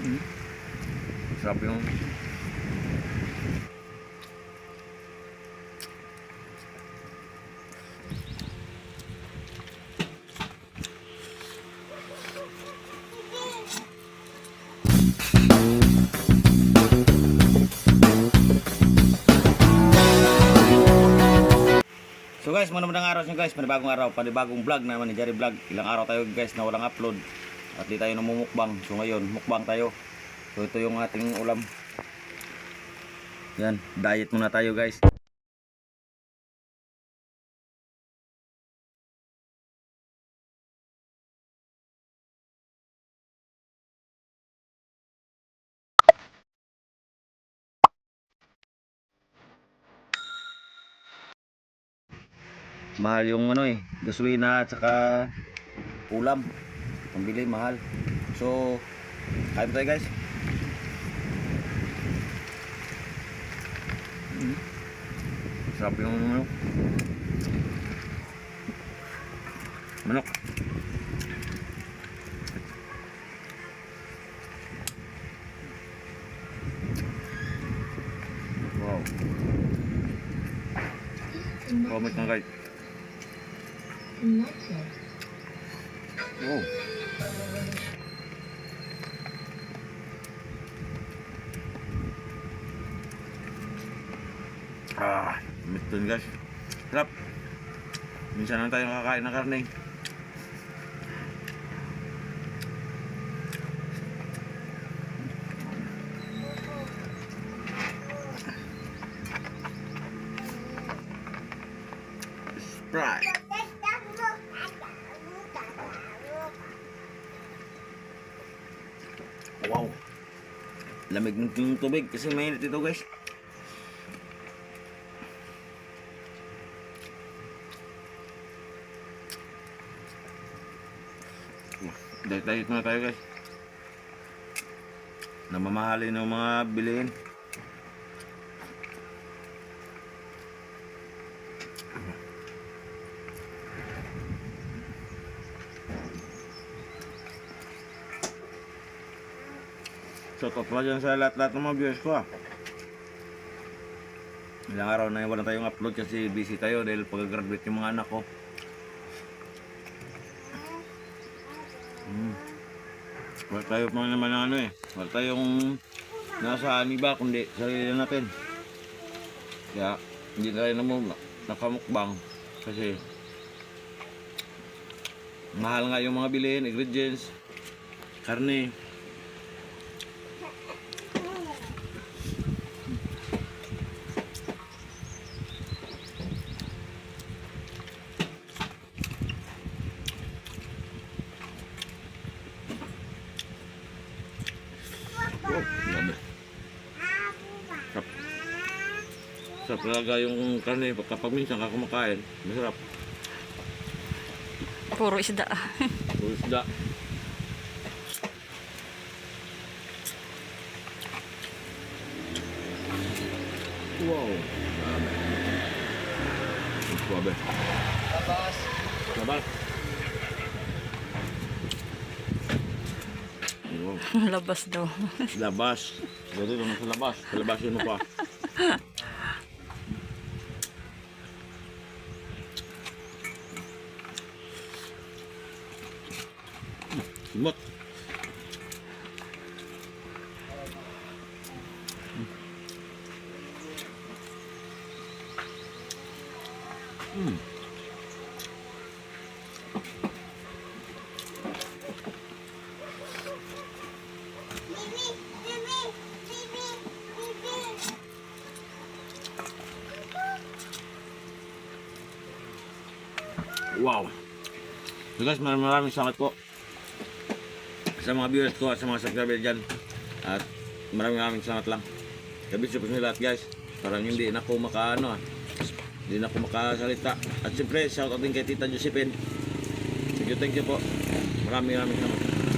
Sarap yung So guys, magandang araw nyo guys, panibagong araw, panibagong vlog naman ni Jerry Vlog. Ilang araw tayo guys na walang upload at di tayo namumukbang. So ngayon, mukbang tayo. So ito yung ating ulam. Yan, diet muna tayo guys. Mahal yung gasolina at saka ulam. Pambili mahal. So, kain tayo guys. Sarap yung manok. Wow. Comment na guys. Oh. Ito guys. Sarap. Minsan lang tayo nakakain ng karne. Sprite. Wow. Lamig ng tubig kasi mainit ito guys. Diet muna tayo guys. Namamahalin ng mga bilihin. Shout out pala dyan sa lahat-lahat ng mga viewers ko Ilang araw na wala tayong upload kasi busy tayo dahil pag-graduate yung mga anak ko. Wala tayo pa naman wala tayong nasa aniba kundi sarili natin. Kaya hindi tayo nakamukbang kasi mahal nga yung mga bilhin, ingredients, karne. Sarap talaga yung karne kapag minsan ka kumakain, masarap. Puro isda. Puro isda. Wow. Suabe. Labas. Labas. Wow. Labas daw. Labas. Dito lang sa labas. Labasin mo pa. Simot. Wow. So guys, maraming salamat po sa mga viewers ko at sa mga subscriber dyan. At maraming salamat lang. Kabisyo po sa lahat guys. Parang hindi na ako hindi na ako makasalita. At siyempre, shout out din kay Tita Josephine. Thank you po. Maraming salamat.